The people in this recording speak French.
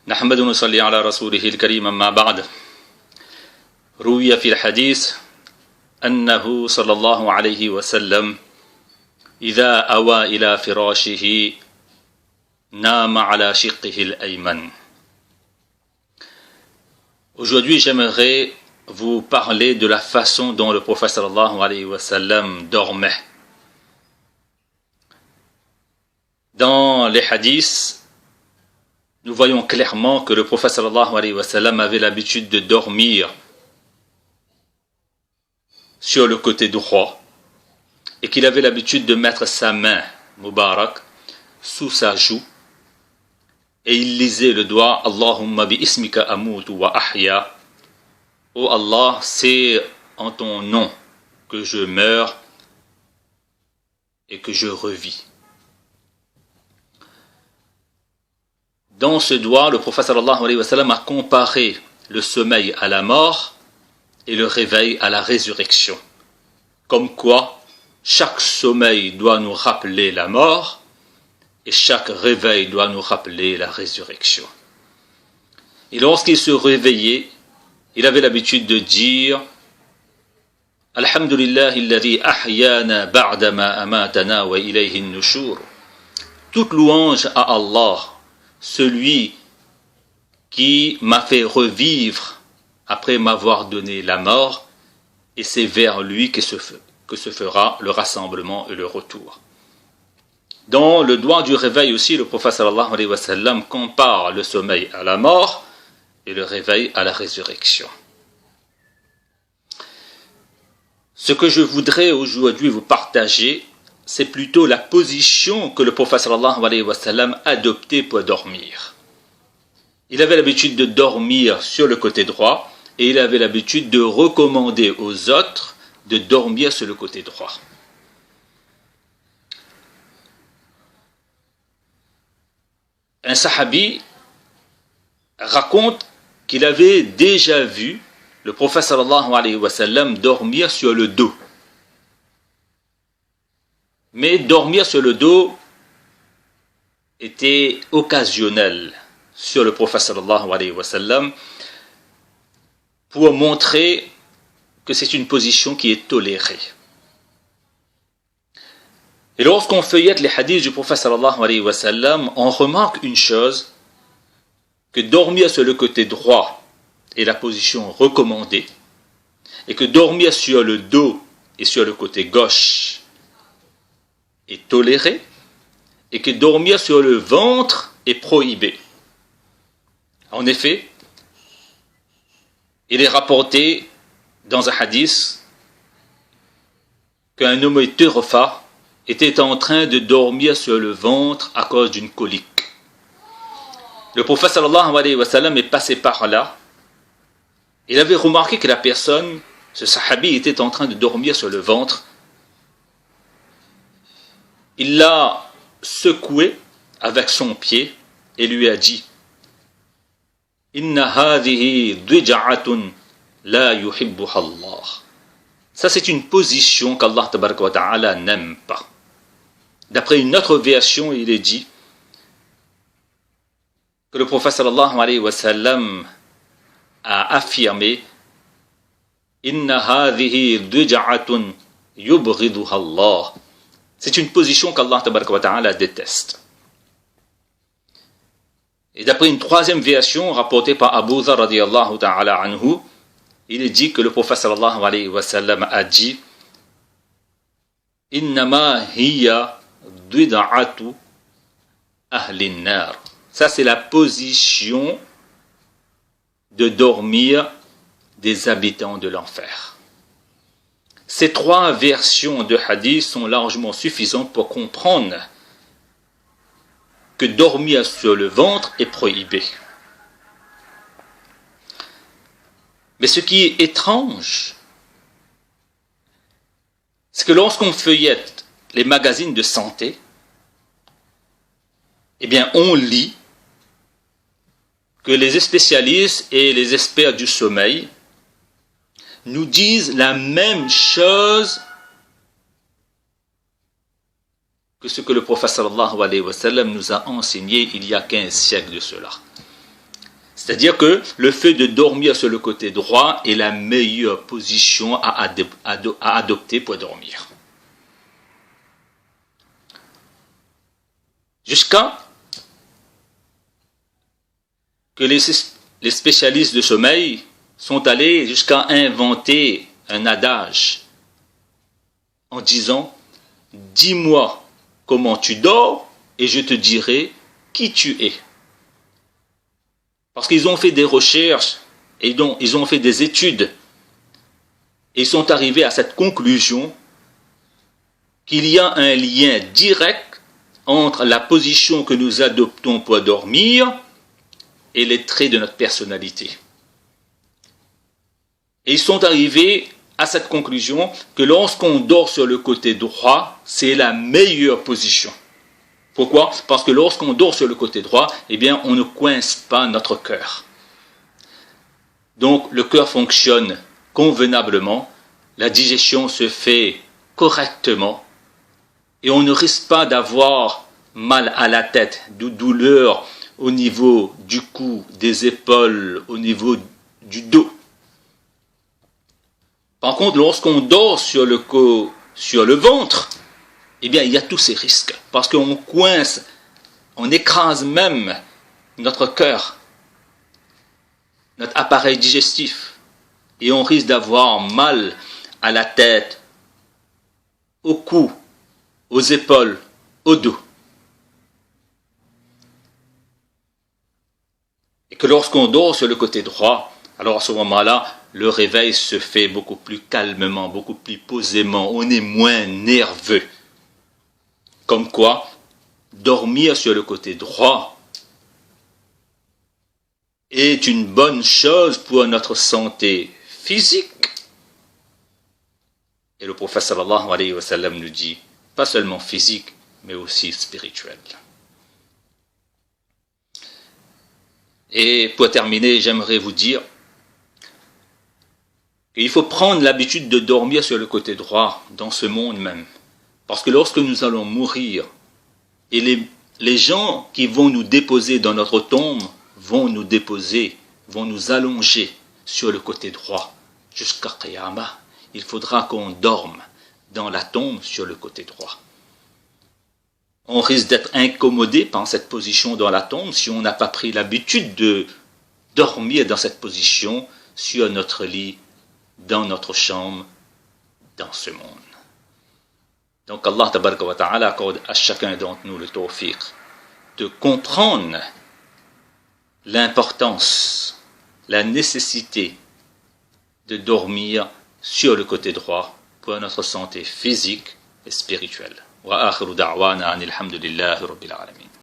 نحمد ونصلي على رسوله الكريم أما بعد روي في الحديث أنه صلى الله عليه وسلم إذا أوى إلى فراشه نام على شقه الأيمن. Aujourd'hui, j'aimerais vous parler de la façon dont le prophète sallallahu alayhi wa sallam dormait. Dans les hadiths, nous voyons clairement que le prophète sallallahu alayhi wa sallam avait l'habitude de dormir sur le côté droit et qu'il avait l'habitude de mettre sa main, Mubarak, sous sa joue et il lisait le doigt Allahumma bi ismika amutu wa ahya. Oh Allah, c'est en ton nom que je meurs et que je revis. Dans ce doigt, le prophète sallallahu alayhi wa sallam a comparé le sommeil à la mort et le réveil à la résurrection. Comme quoi, chaque sommeil doit nous rappeler la mort et chaque réveil doit nous rappeler la résurrection. Et lorsqu'il se réveillait, il avait l'habitude de dire Alhamdulillahi alladhi ahyana ba'dama amatana wa ilayhi an-nushur. Toute louange à Allah, celui qui m'a fait revivre après m'avoir donné la mort, et c'est vers lui que se fera le rassemblement et le retour. Dans le doigt du réveil aussi, le prophète sallallahu alayhi wa sallam compare le sommeil à la mort et le réveil à la résurrection. Ce que je voudrais aujourd'hui vous partager, c'est plutôt la position que le prophète sallallahu alayhi wa sallam adoptait pour dormir. Il avait l'habitude de dormir sur le côté droit et il avait l'habitude de recommander aux autres de dormir sur le côté droit. Un sahabi raconte qu'il avait déjà vu le prophète sallallahu alayhi wa sallam dormir sur le dos. Mais dormir sur le dos était occasionnel sur le prophète sallallahu alayhi wa sallam pour montrer que c'est une position qui est tolérée. Et lorsqu'on feuillette les hadiths du prophète sallallahu alayhi wa sallam, on remarque une chose, que dormir sur le côté droit est la position recommandée, et que dormir sur le dos et sur le côté gauche est toléré, et que dormir sur le ventre est prohibé. En effet, il est rapporté dans un hadith qu'un nommé Turufa était en train de dormir sur le ventre à cause d'une colique. Le prophète sallallahu alayhi wa sallam est passé par là. Il avait remarqué que la personne, ce sahabi, était en train de dormir sur le ventre. Il l'a secoué avec son pied et lui a dit Inna hadhihi dija'atun la yuhibbuha Allah. Ça, c'est une position qu'Allah tabaraka wa ta'ala n'aime pas. D'après une autre version, il est dit que le prophète sallallahu alayhi wa sallam a affirmé Inna hadhihi dija'atun yubghiduha Allah. C'est une position qu'Allah tabaraka wa ta'ala déteste. Et d'après une troisième version rapportée par Abu Dharr radiyallahu ta'ala anhu, il est dit que le prophète sallallahu alayhi wa sallam a dit Innama hiya dida'atu ahlin nar. Ça, c'est la position de dormir des habitants de l'enfer. Ces trois versions de hadith sont largement suffisantes pour comprendre que dormir sur le ventre est prohibé. Mais ce qui est étrange, c'est que lorsqu'on feuillette les magazines de santé, eh bien, on lit que les spécialistes et les experts du sommeil nous disent la même chose que ce que le prophète sallallahu alayhi wa sallam nous a enseigné il y a 15 siècles de cela. C'est-à-dire que le fait de dormir sur le côté droit est la meilleure position à adopter pour dormir. Jusqu'à que les spécialistes de sommeil sont allés jusqu'à inventer un adage en disant « Dis-moi comment tu dors et je te dirai qui tu es ». Parce qu'ils ont fait des recherches et donc ils ont fait des études et ils sont arrivés à cette conclusion qu'il y a un lien direct entre la position que nous adoptons pour dormir et les traits de notre personnalité. Et ils sont arrivés à cette conclusion que lorsqu'on dort sur le côté droit, c'est la meilleure position. Pourquoi? Parce que lorsqu'on dort sur le côté droit, eh bien, on ne coince pas notre cœur. Donc, le cœur fonctionne convenablement, la digestion se fait correctement, et on ne risque pas d'avoir mal à la tête, de douleur au niveau du cou, des épaules, au niveau du dos. Par contre, lorsqu'on dort sur le ventre, eh bien, il y a tous ces risques, parce qu'on coince, on écrase même notre cœur, notre appareil digestif, et on risque d'avoir mal à la tête, au cou, aux épaules, au dos. Et que lorsqu'on dort sur le côté droit, alors à ce moment-là, le réveil se fait beaucoup plus calmement, beaucoup plus posément, on est moins nerveux. Comme quoi, dormir sur le côté droit est une bonne chose pour notre santé physique. Et le prophète sallallahu alayhi wa sallam nous dit, pas seulement physique, mais aussi spirituel. Et pour terminer, j'aimerais vous dire qu'il faut prendre l'habitude de dormir sur le côté droit dans ce monde même. Parce que lorsque nous allons mourir, et les gens qui vont nous déposer dans notre tombe vont nous déposer, vont nous allonger sur le côté droit jusqu'à Qiyamah, il faudra qu'on dorme dans la tombe sur le côté droit. On risque d'être incommodé par cette position dans la tombe si on n'a pas pris l'habitude de dormir dans cette position sur notre lit, dans notre chambre, dans ce monde. Donc Allah tabaraka wa ta'ala accorde à chacun d'entre nous le tawfiq de comprendre l'importance, la nécessité de dormir sur le côté droit pour notre santé physique et spirituelle. Wa akhiru da'wana anil hamdulillahi rabbil alamin.